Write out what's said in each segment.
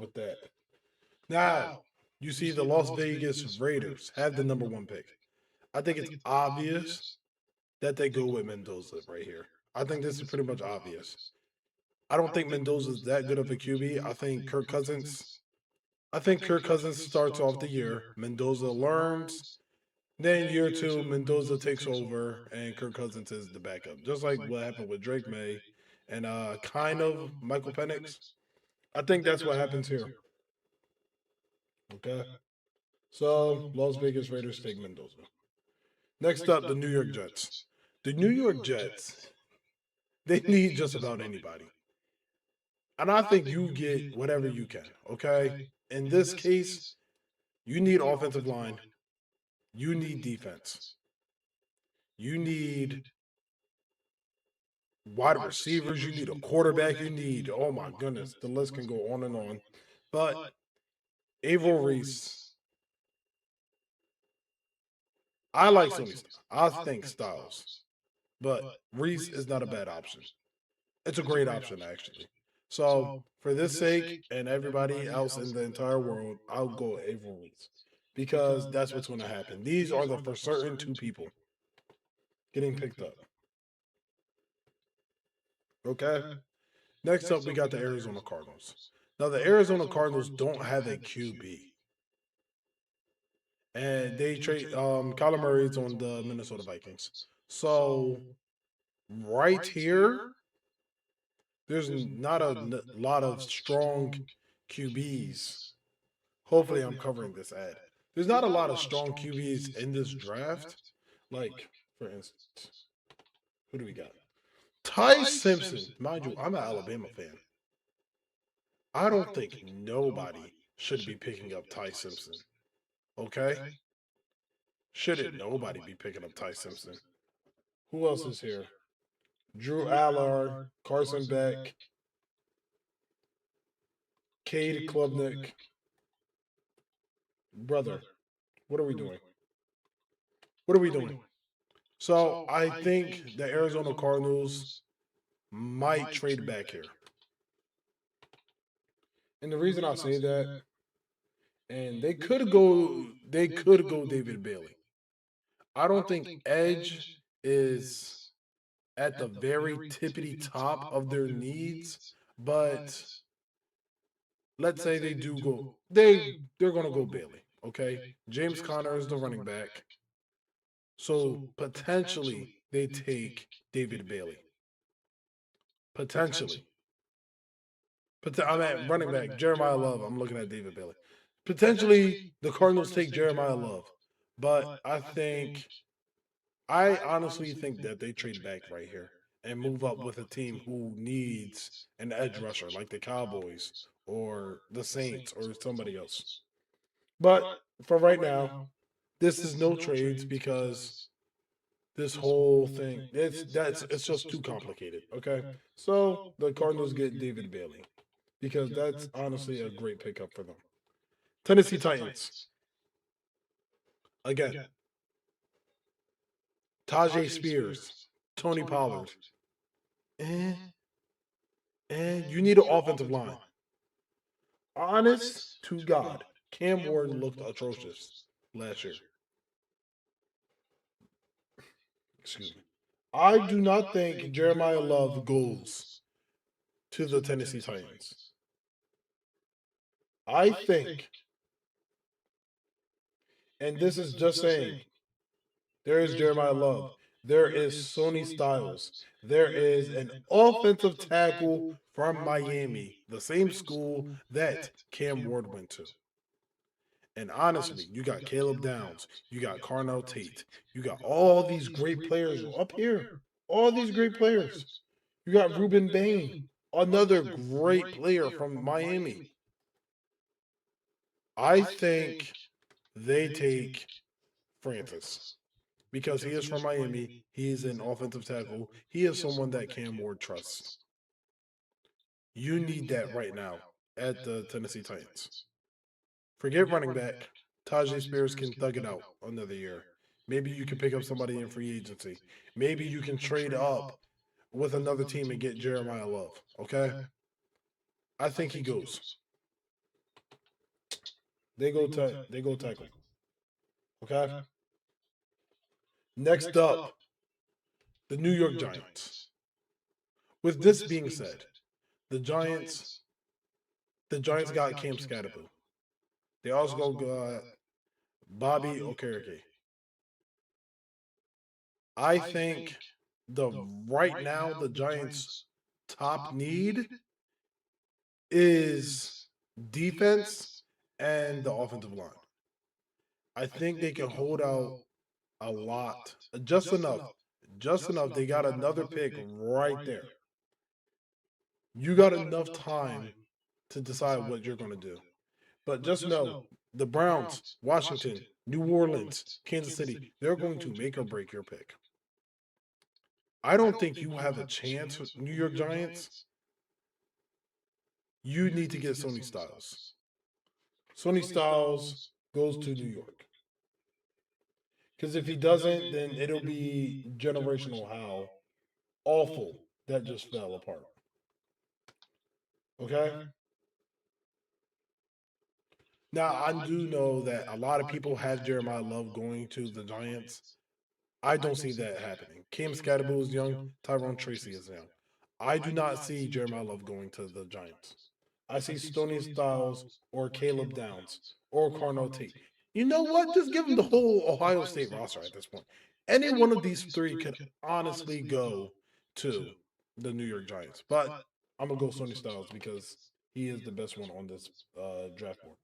with that. Now, you see the Las Vegas Raiders have the number one pick. I think it's obvious that they go with Mendoza right here. I think this is pretty much obvious. I don't think Mendoza's that good of a QB. I think Kirk Cousins starts off the year. Mendoza learns. Then year two, Mendoza takes over and Kirk Cousins is the backup. Just like what happened with Drake May and kind of Michael Penix. I think that's what happens here. Okay. So Las Vegas Raiders take Mendoza. Next up, the New York Jets. The New York Jets, they need just about anybody. And I think you get whatever you can. Okay. In this case, you need offensive line. You need defense. You need wide receivers. You need a quarterback. You need, oh my goodness, the list can go on and on. But Averill Reese, I like Sony. I think Styles, but Reese is not a bad option. It's a great option, actually. So, for this sake and everybody else in the entire world, I'll go Averill Reese because that's what's going to happen. These are the for certain two people getting picked up. Okay. Next up, we got the Arizona Cardinals. Now, the Arizona Cardinals don't have a QB, and they trade Kyler Murray's on the Minnesota Vikings. So, right here, there's not a lot of strong QBs. Hopefully, I'm covering this ad. There's not a lot of strong QBs in this draft. Like, for instance, who do we got? Ty Simpson. Mind you, I'm an Alabama fan. I don't think nobody should be picking up Ty Simpson. Okay? Shouldn't nobody be picking up Ty Simpson? Who else is here? Drew Allard, Carson Beck, Cade Klubnik. Brother, what are we doing? What are we doing? So I think the Arizona Cardinals might trade back here. And the reason I say that, and they could go David Bailey. I don't think Edge is at the very tippity top of their needs, but let's say they do go they're gonna go Bailey. Okay. James Conner is the running back. So potentially they take David Bailey. Potentially. I'm at running back, Jeremiah Love. I'm looking at David Bailey. Potentially the Cardinals take Jeremiah Love. But I honestly think that they trade back right here and move up with a team who needs an edge rusher like the Cowboys or the Saints or somebody else. But for right now, this is no trades because this whole thing it's just too complicated. Okay, so the Cardinals get David Bailey because that's honestly a great pickup for them. Tennessee Titans again. Tajay Spears, Tony Pollard, and you need an offensive line. Honest to God, Cam Ward looked atrocious last year. Excuse me. I do not think Jeremiah Love goes to the Tennessee Titans. I think, and this is just saying, there is Jeremiah Love. There is Sony Styles. There is an offensive tackle from Miami, the same school that Cam Ward went to. And honestly, you got Caleb Downs, you got Carnell Tate, you got all these great players up here. All these great players. You got Ruben Bain, another great player from Miami. I think they take Francis because he is from Miami. He is an offensive tackle. He is someone that Cam Ward trusts. You need that right now at the Tennessee Titans. Forget running back. Tajay Spears can thug it out another year. Maybe you can pick up somebody in free agency. Maybe you can trade up with another team and get Jeremiah Love. Okay? I think he goes. They go tackle. Okay. Next up, the New York Giants. With this being said, the Giants the Giants got Cam Scatterboo. They also got Bobby Okereke. I think the right now the Giants' top need is defense and the offensive line. I think they can hold out a lot, just enough, just enough. They got another pick right there. You got enough time to decide what you're going to do. But just know the Browns, Washington, New Orleans, Kansas City, they're going to make or break your pick. I don't think you have a chance with New York Giants. You need to get Sonny Styles. Sonny Styles goes to New York. Because if he doesn't, then it'll be generational how awful that just fell apart. Okay? Now, I do know that a lot of people have Jeremiah Love going to the Giants. I don't see that happening. Cam Scatterboo is young. Tyrone Tracy is young. I do not see Jeremiah Love going to the Giants. I see Stoney Styles or Caleb Downs or Carnell Tate. You know what? Just give them the whole Ohio State roster at this point. Any one of these three could honestly go to the New York Giants. But I'm going to go Stoney Styles because he is the best one on this draft board.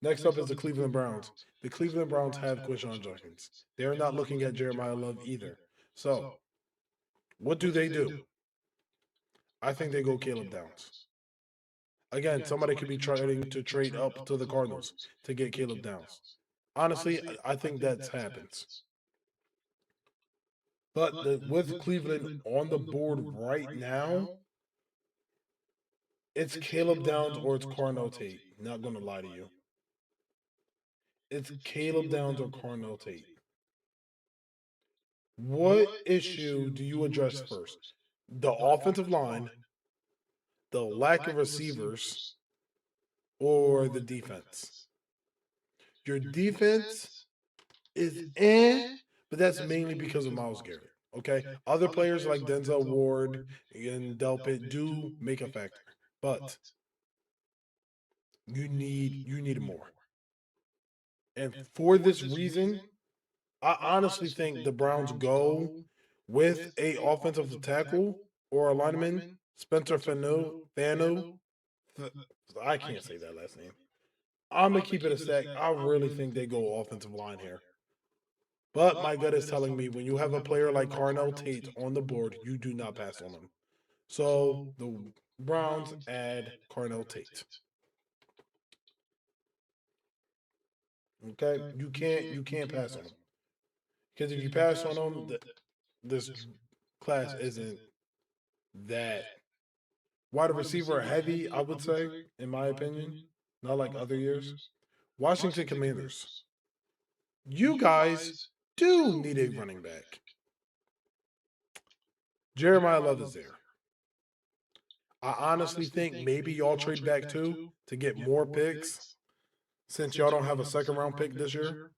Next up is the Cleveland Browns. The Cleveland Browns have Quinshon Judkins. They're not looking at Jeremiah Love either. So, what do? I think they go Caleb Downs. Again, somebody could be trying to trade up to the Cardinals to get Caleb Downs. Honestly, I think that happens. But with Cleveland on the board right now, it's Caleb Downs or it's Carnell Tate. Not going to lie to you. It's Caleb Downs or Carnell Tate. What issue do you address first? The offensive line, the lack of receivers, or the defense? Your defense is but that's mainly because of Myles Garrett. Okay, other players like Denzel Ward and Delpit do make a factor, but you need more. And for this reason, I honestly think the Browns go with a offensive tackle or a lineman, Spencer Fanu. I can't say that last name. I'm gonna keep it a sec. I really think they go offensive line here. But my gut is telling me when you have a player like Carnell Tate on the board, you do not pass on him. So the Browns add Carnell Tate. Okay, you can't pass on him because if you pass on him, this class isn't that wide receiver heavy. I would say, in my opinion, not like other years. Washington Commanders. You guys do need a running back. Jeremiah Love is there. I honestly think maybe y'all trade back too to get more picks since y'all don't have a second round pick this year.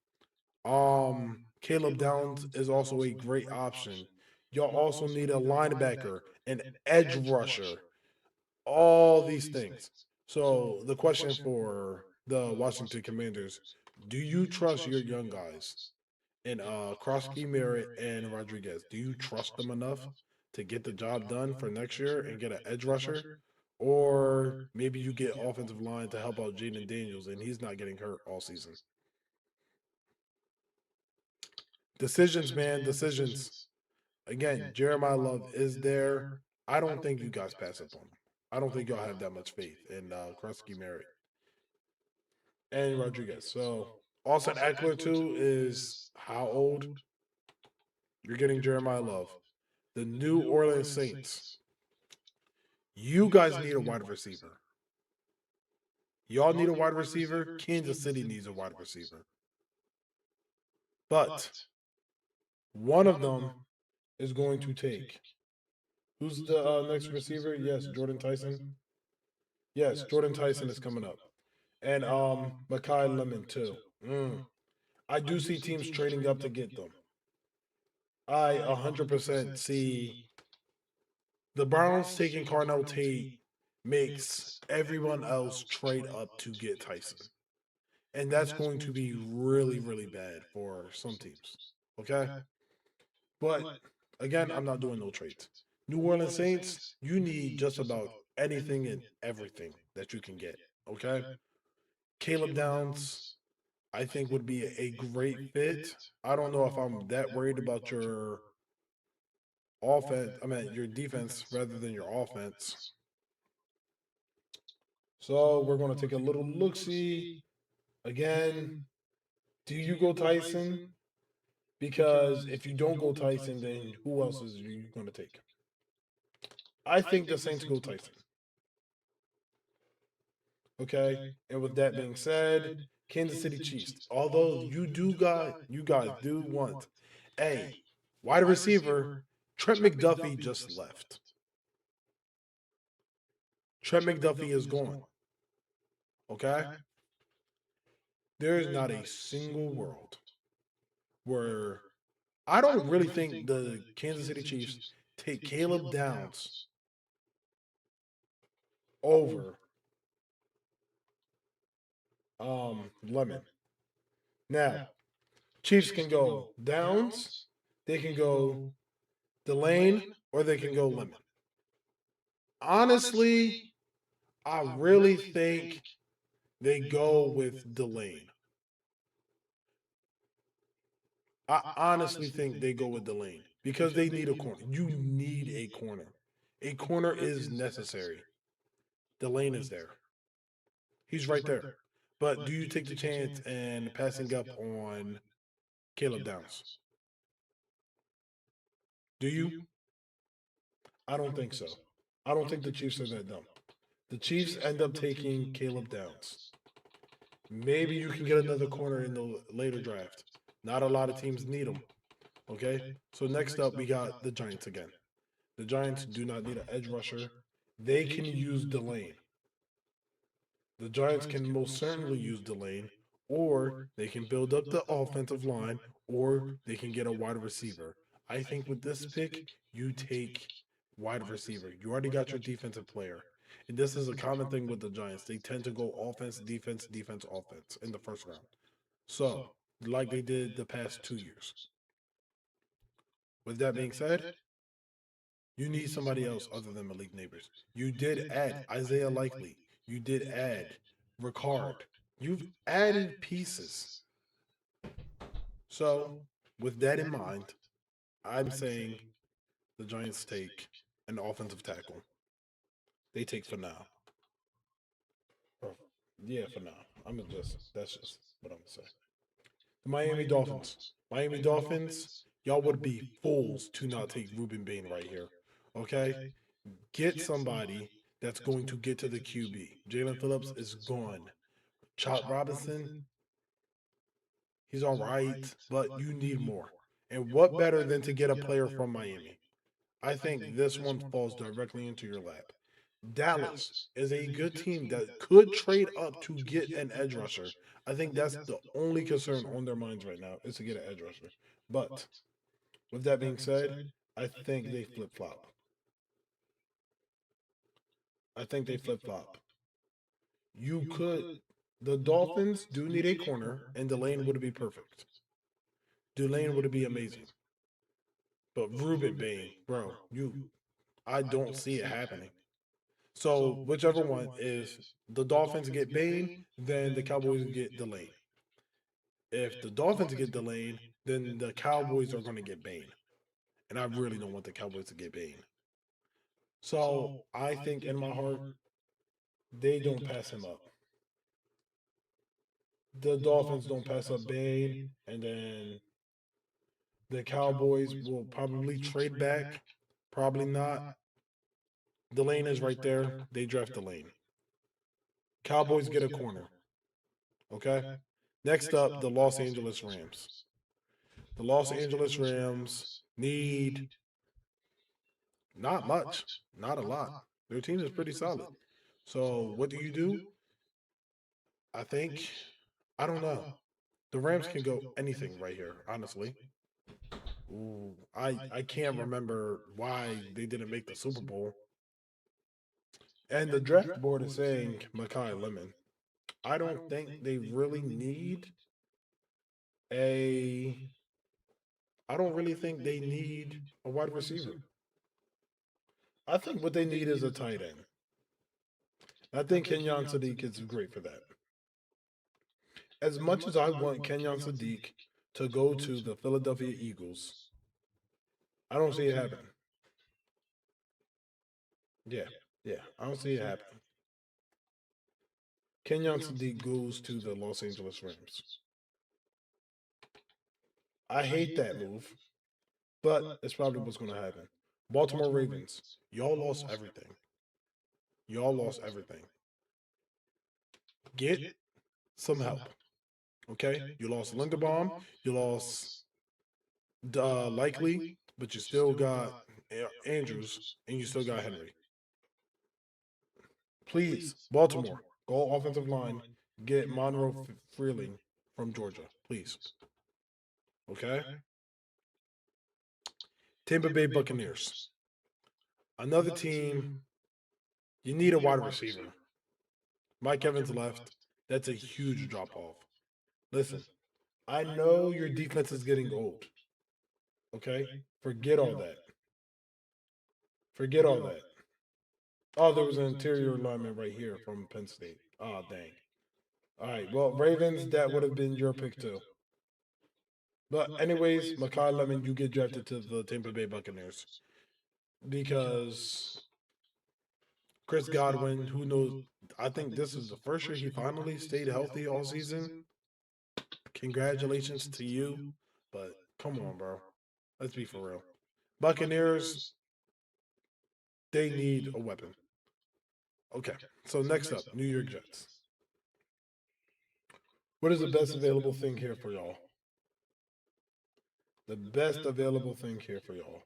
Caleb Downs is also a great option. Y'all also need a linebacker, an edge rusher, all these things. So the question for the Washington Commanders: do you trust your young guys in Krosky, Merritt, and Rodriguez? Do you trust them enough to get the job done for next year and get an edge rusher? Or maybe you get offensive line to help out Jaden Daniels and he's not getting hurt all season. Decisions, man, decisions. Again, Jeremiah Love is there. I don't think you guys pass up on him. I don't think y'all have that much faith in Krusky Merritt and Rodriguez. So Austin Eckler too is how old? You're getting Jeremiah Love. The New Orleans Saints. You guys need a wide receiver. Y'all need a wide receiver. Kansas City needs a wide receiver. But one of them is going to take. Who's the next receiver? Yes, Jordan Tyson. Yes, Jordan Tyson is coming up. and Makai Lemon too. Mm. I do see teams trading up to get them. I 100% see the Browns taking Carnell Tate makes everyone else trade up to get Tyson. And that's going to be really, really bad for some teams. Okay? But again, I'm not doing no trades. New Orleans Saints, you need just about anything and everything that you can get. Okay? Caleb Downs, I think would be a great fit. I don't know if I'm that worried about your offense. I mean your defense rather than your offense. So we're going to take a little look see again. Do you go Tyson? Because if you don't go Tyson, then who else is you going to take? I think the Saints go Tyson. Okay, and with that being said, Kansas City Chiefs. Although you guys do want a wide receiver. Trent McDuffie just left. Trent McDuffie is gone. Okay, there is not a single world where I don't really think the Kansas City Chiefs take Caleb Downs over Lemon. Now, Chiefs can go Downs, they can go Delane, or they can go Lemon. Honestly, I really think they go with Delane. I honestly think they go with Delane because they need a corner. You need a corner. A corner is necessary. Delane is there. He's right there. But do you take the chance and passing up on Caleb Downs? Do you? I don't think so. I don't think the Chiefs are that dumb. The Chiefs end up taking Caleb Downs. Maybe you can get another corner in the later draft. Not a lot of teams need them. Okay? So next up, we got the Giants again. The Giants do not need an edge rusher. They can use Delane. The Giants can most certainly use Delane, or they can build up the offensive line, or they can get a wide receiver. I think with this pick, you take wide receiver. You already got your defensive player. And this is a common thing with the Giants. They tend to go offense, defense, defense, offense in the first round. So, like they did the past 2 years. With that being said, you need somebody else other than Malik Neighbors. You did add Isaiah Likely. You did add Ricard. You've added pieces. So, with that in mind, I'm saying the Giants take an offensive tackle. They take for now. Or, yeah, for now. That's just what I'm gonna say. The Miami Dolphins. Miami Dolphins, y'all would be fools to not take Ruben Bain right here. Okay? Get somebody that's going to get to the QB. Jalen Phillips is gone. Chop Robinson, he's all right, but you need more. And what better than to get a player from Miami? I think this one falls directly into your lap. Dallas is a good team that could trade up to get an edge rusher. I think that's the only concern on their minds right now is to get an edge rusher. But with that being said, I think they flip flop. I think they flip flop. You could. The Dolphins do need a corner, and Delane would be perfect. Delane would be amazing. But Ruben Bain, bro, I don't see it happening. So whichever one is the Dolphins get Bain, then the Cowboys get Delane. If the Dolphins get Delane, then the Cowboys are going to get Bain, and I really don't want the Cowboys to get Bain. So I think in my heart they don't pass him up. The Dolphins don't pass up Bain, and then the Cowboys will probably trade back. Probably not. Delane is right there. They draft Delane. Cowboys get a corner. Okay. Next up, the Los Angeles Rams. The Los Angeles Rams need not much, not a lot. Their team is pretty solid. So what do? I think I don't know. The Rams can go anything right here, honestly. Ooh, I can't remember why they didn't make the Super Bowl. And the draft board is saying Makai Lemon. I don't think they really need a. I don't really think they need a wide receiver. I think what they need is a tight end. I think Kenyon Sadiq is great for that. As much as I want Kenyon Sadiq to go to the Philadelphia Eagles, I don't see it happening. Yeah, yeah, I don't see it happening. Kenyon Sadiq goes to the Los Angeles Rams. I hate that move, but it's probably what's going to happen. Baltimore Ravens, y'all lost everything. Y'all lost everything. Get some help, okay? You lost Linderbaum, you lost Likely, but you still got Andrews, and you still got Henry. Please, Baltimore, go offensive line, get Monroe Freeling from Georgia, please. Okay? Tampa Bay Buccaneers. Another team, you need a wide receiver. Mike Evans left. That's a huge drop off. Listen, I know your defense is getting old. Okay? Forget all that. Forget all that. Oh, there was an interior lineman right here from Penn State. Oh, dang. All right. Well, Ravens, that would have been your pick too. But anyways, Makai Lemon, you get drafted to the Tampa Bay Buccaneers because Chris Godwin, who knows? I think this is the first year he finally stayed healthy all season. Congratulations to you, but come on, bro. Let's be for real. Buccaneers, they need a weapon. Okay, so next up, New York Jets. What is the best available thing here for y'all? The best available thing here for y'all.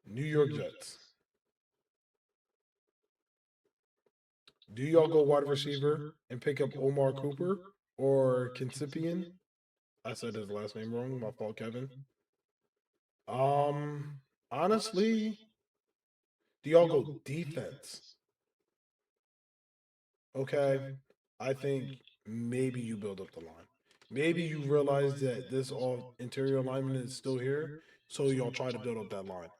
New York Jets. Do y'all go wide receiver and pick up Omar Cooper or Kinsipian? I said his last name wrong. My fault, Kevin. Honestly, do y'all go defense? Okay, I think maybe you build up the line. Maybe you realize that this all interior alignment is still here, so y'all try to build up that line.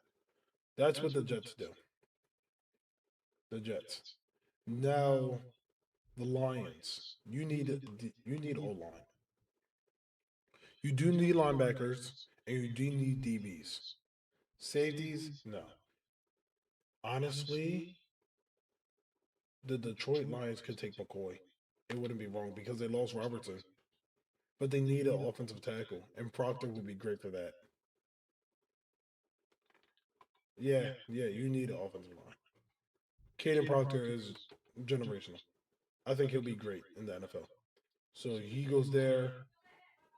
That's what the Jets do. The Jets. Now, the Lions. You need O line. You do need linebackers, and you do need DBs. Safeties, no. Honestly, the Detroit Lions could take McCoy. It wouldn't be wrong because they lost Robertson. But they need an offensive tackle, and Proctor would be great for that. Yeah, yeah, you need an offensive line. Caden Proctor is generational. I think he'll be great in the NFL. So he goes there.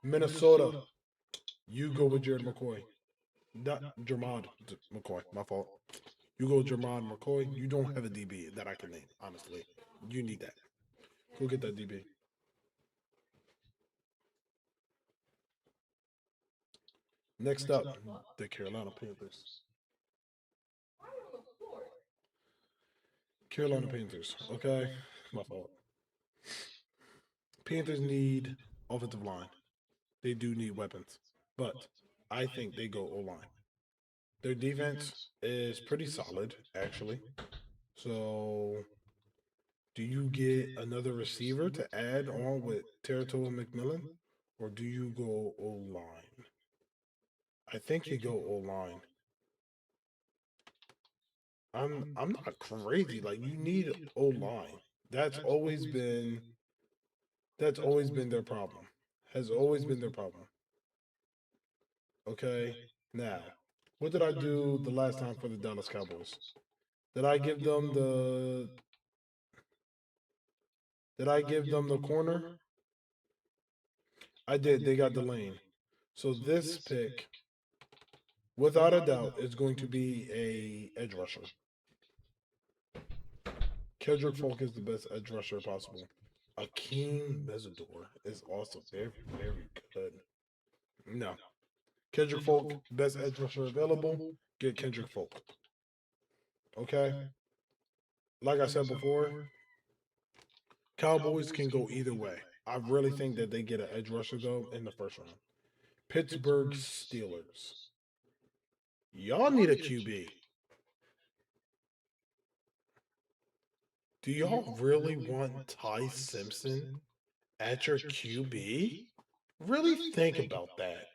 Minnesota, you go with Jared McCoy. Not Jermod McCoy, my fault. You go Jermod McCoy. You don't have a DB that I can name, honestly. You need that. Go get that DB. Next up, the Carolina Panthers. Carolina Panthers. Okay, my fault. Panthers need offensive line. They do need weapons, but I think they go O line. Their defense is pretty solid, actually. So, do you get another receiver to add on with Territory McMillan, or do you go O line? I think you go O line. I'm not crazy. Like you need O line. That's always been that's always been their problem. Has always been their problem. Okay. Now, what did I do the last time for the Dallas Cowboys? Did I give them the Did I give them the corner? I did. They got the lane. So this pick, without a doubt, is going to be a edge rusher. Kendrick Folk is the best edge rusher possible. Akeem Mesidor is also very, very good. No. Kendrick Folk, best edge rusher available. Get Kendrick Folk. Okay. Like I said before, Cowboys can go either way. I really think that they get an edge rusher though in the first round. Pittsburgh Steelers. Y'all need a QB. Do y'all really want Ty Simpson at your QB? Really think about that.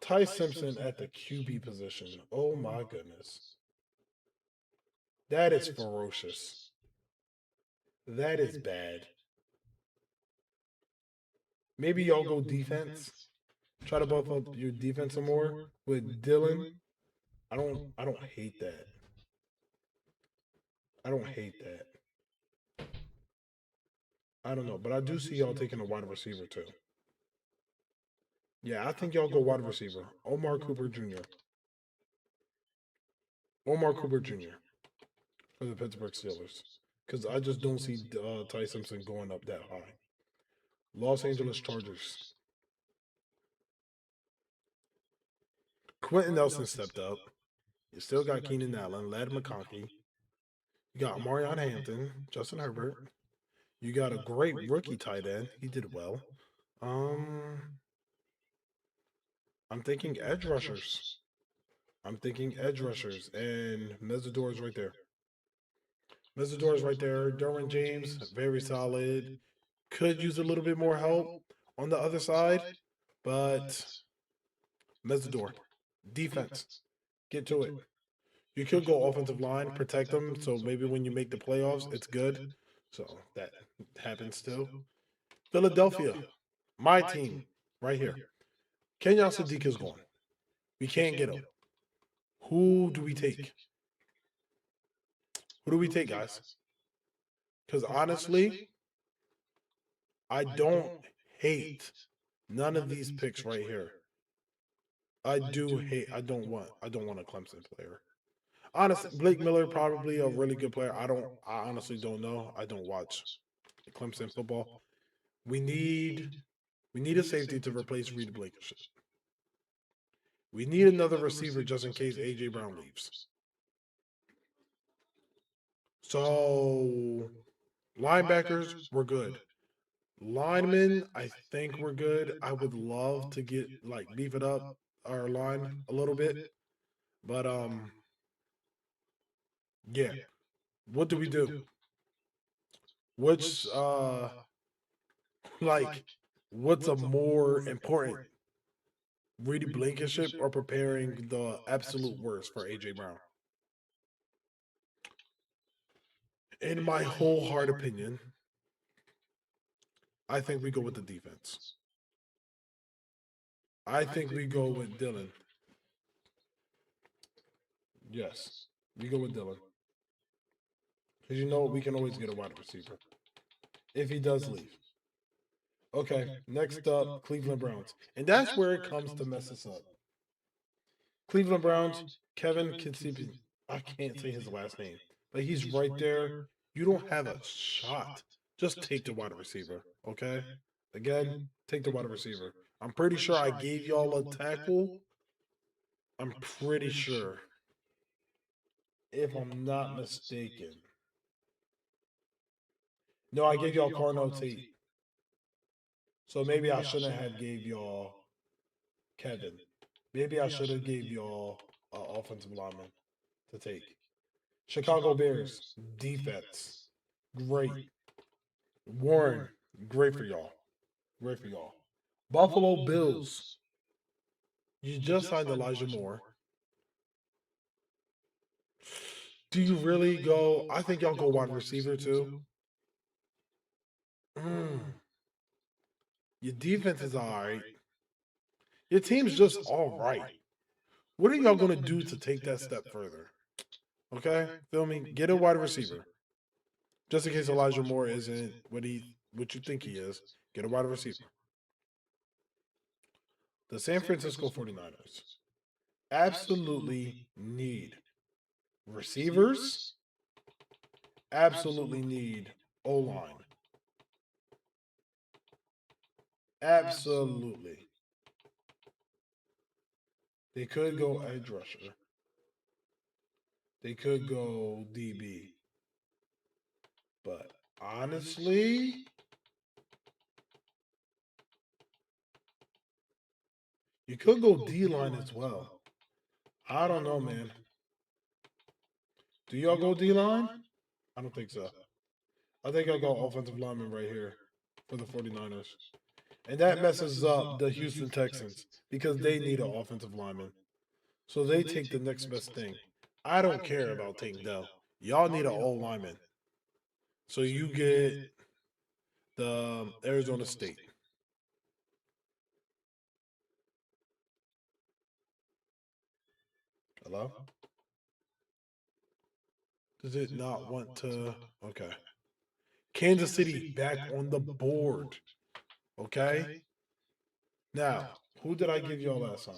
Ty Simpson at the QB position. Oh my goodness. That is ferocious. That is bad. Maybe y'all go defense. Try to buff up your defense some more with Dylan. I don't hate that. I don't hate that. I don't know, but I do see y'all taking a wide receiver too. Yeah, I think y'all go wide receiver. Omar Cooper Jr. Omar Cooper Jr. for the Pittsburgh Steelers. Because I just don't see Ty Simpson going up that high. Los Angeles Chargers. Quentin Nelson stepped up. You still got Keenan Allen, Ladd McConkey. You got Marion Hampton, Justin Herbert. You got a great rookie tight end. He did well. I'm thinking edge rushers. I'm thinking edge rushers, and Mesidor's right there. Mesidor's right there. Derwin James, very solid. Could use a little bit more help on the other side, but Mesidor, defense, get to it. You could go offensive line, protect them, so maybe when you make the playoffs, it's good. So that happens still. Philadelphia, my team, right here. Kenyon Sadiq is gone. We can't get him. Who do we take? Who do we take, guys? Because honestly, I don't hate none of these picks right here. I don't want a Clemson player. Honestly, Blake Miller probably a really good player. I honestly don't know. I don't watch Clemson football. We need a safety to replace Reed Blankenship. We need another receiver just in case AJ Brown leaves. So linebackers, we're good. Linemen, I think we're good. I would love to get beef it up our line a little bit. But yeah. What do we do? Which what's a more important? Reedy Blankenship or preparing the absolute worst for AJ Brown? In my whole heart opinion, I think we go with the defense. I think we go with Dylan. Yes, we go with Dylan. Because you know we can always get a wide receiver if he does leave. Okay, next up, Cleveland Browns. And that's where it comes to mess us up. Cleveland Browns, Kevin Kinsipi. I can't say his last name, but he's right there. You don't have a shot. Just take the wide receiver, okay? Again, take the wide receiver. I'm pretty sure I gave y'all a tackle. I'm pretty sure. If I'm not mistaken. No, I gave y'all Carnell Tate. So maybe I shouldn't have gave y'all Kevin. Maybe I should have gave y'all an offensive lineman to take. Chicago Bears, defense. Great. Warren, great for y'all. Great for y'all. Buffalo Bills. You just signed Elijah Moore. Do you really go? I think y'all go wide receiver too. Your defense is all right. Your team's just all right. What are y'all going to do to take that step further? Okay? Feel me? Get a wide receiver. Just in case Elijah Moore isn't what you think he is. Get a wide receiver. The San Francisco 49ers absolutely need receivers, absolutely need O-line. Absolutely. They could go edge rusher. They could go DB. But honestly, you could go D line as well. I don't know, man. Do y'all go D line? I don't think so. I think I'll go offensive lineman right here for the 49ers. And that messes up the Houston Texans because they need an offensive lineman. So they take the next best thing. I don't care about Tank Dell. Y'all need an O lineman. So you get the Arizona State. Hello? Does it not want to? Okay. Kansas City back on the board. Okay. Now, who did I give y'all last time?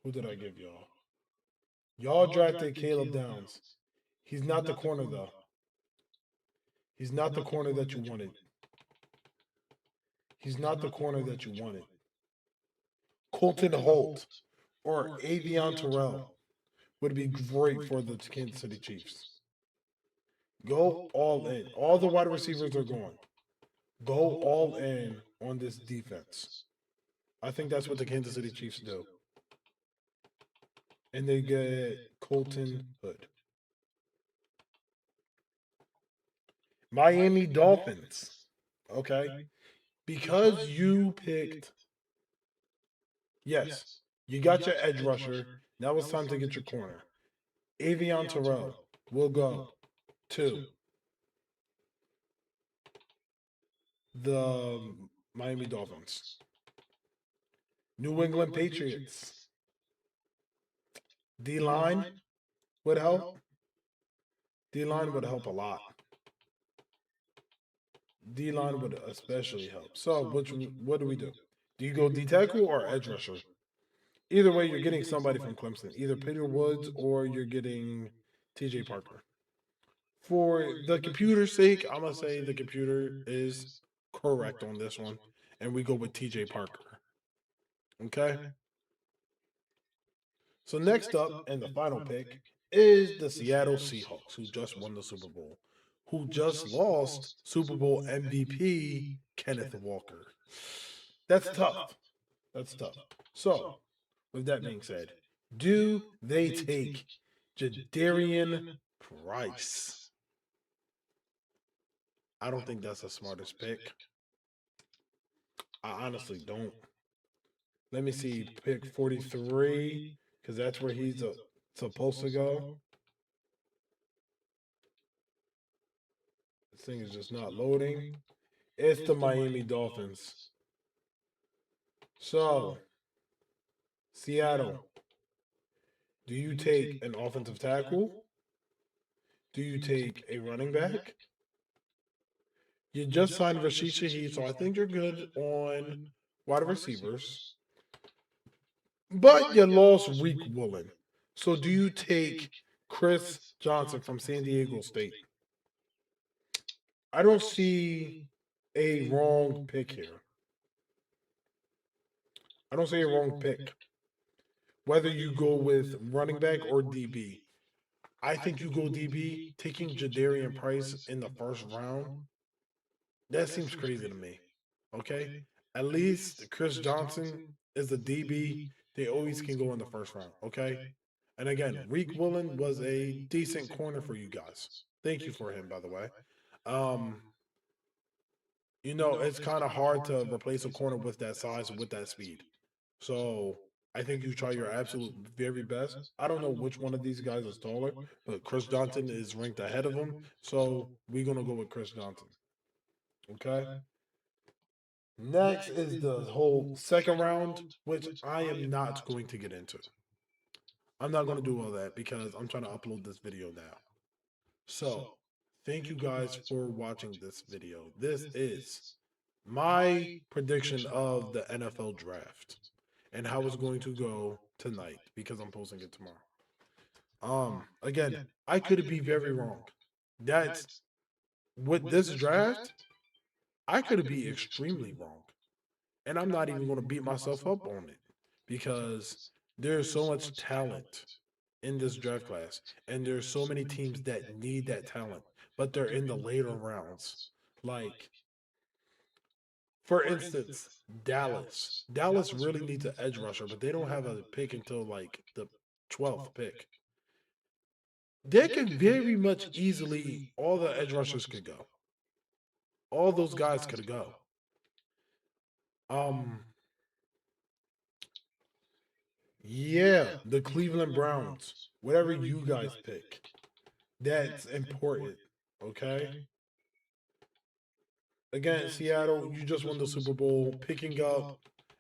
Who did I give y'all? Y'all drafted Caleb Downs. He's not the corner, though. He's not the corner that you wanted. He's not the corner that you wanted. Colton Holt or Avion Terrell would be great for the Kansas City Chiefs. Go all in. All the wide receivers are gone. Go all in on this defense. I think that's what the Kansas City Chiefs do. And they get Colton Hood. Miami Dolphins. Okay. Because you picked, yes, you got your edge rusher. Now it's time to get your corner. Avion Terrell will go to the Miami Dolphins. New England Patriots. D line would help. D line would help a lot. D line would especially help. So, what do we do? Do you go D tackle or edge rusher? Either way, you're getting somebody from Clemson, either Peter Woods or you're getting TJ Parker. For the computer's sake, I'm gonna say the computer is correct on this one, and we go with TJ Parker. Okay. So next up, and the final pick is the Seattle Seahawks, who just won the Super Bowl, who just lost Super Bowl MVP Kenneth Walker. That's tough. That's tough. So, with that being said, do they take Jadarian Price? I don't think that's the smartest pick. I honestly don't. Let me see, pick 43, because that's where he's supposed to go. This thing is just not loading. It's the Miami Dolphins. So, Seattle, do you take an offensive tackle? Do you take a running back? You just signed Rashid Shaheed, so I think you're good on wide receivers. But you lost Reek Woolen. So do you take Chris Johnson from San Diego State? I don't see a wrong pick here. I don't see a wrong pick. Whether you go with running back or DB. I think you go DB, taking Jadarian Price in the first round. That seems crazy to me. Okay? At least Chris Johnson is the DB. They always can go in the first round. Okay? And again, Reek Woolen was a decent corner for you guys. Thank you for him, by the way. Um, it's kind of hard to replace a corner with that size and with that speed. So I think you try your absolute very best. I don't know which one of these guys is taller, but Chris Johnson is ranked ahead of him. So we're gonna go with Chris Johnson. Okay. Next is the whole second round, which I am not going to get into. I'm not going to do all that because I'm trying to upload this video now. So, thank you guys for watching this video. This is my prediction of the NFL draft and how it's going to go tonight because I'm posting it tomorrow. Again, I could be very wrong. That's with this draft, I could be extremely wrong. And I'm not even going to beat myself up on it because there's so much talent in this draft class, and there's so many teams that need that talent, but they're in the later rounds. Like, for instance, Dallas. Dallas really needs an edge rusher, but they don't have a pick until like the 12th pick. They could very much easily, all the edge rushers could go. All those guys could go. Um, yeah, the Cleveland Browns, whatever you guys pick, that's important. Okay. Again, Seattle, you just won the Super Bowl. Picking up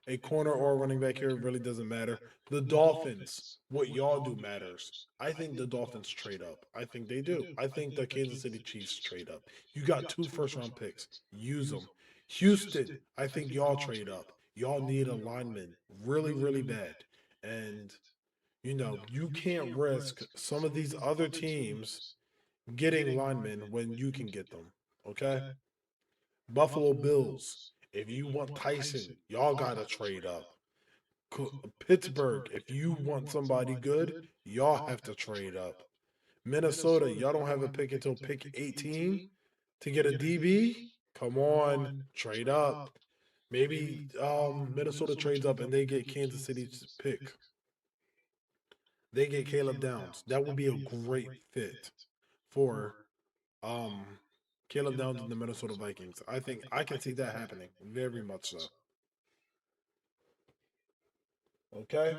a corner or a running back here really doesn't matter. The Dolphins, what y'all do matters. I think the Dolphins trade up. I think they do. I think the Kansas City Chiefs trade up. You got 2 first-round picks. Use them. Houston, I think y'all trade up. Y'all need a lineman really, really bad. And, you can't risk some of these other teams getting linemen when you can get them. Okay? Buffalo Bills, if you want Tyson, y'all gotta trade up. Pittsburgh, if you want somebody good, y'all have to trade up. Minnesota, y'all don't have a pick until pick 18 to get a DB. Come on, trade up. Maybe Minnesota trades up and they get Kansas City's pick. They get Caleb Downs. That would be a great fit for um Caleb Downs and the Minnesota Vikings. I think I can see that happening. Very much so. Okay.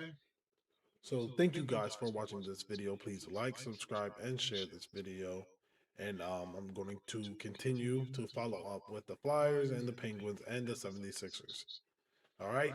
So thank you guys for watching this video. Please like, subscribe, and share this video. And I'm going to continue to follow up with the Flyers and the Penguins and the 76ers. All right.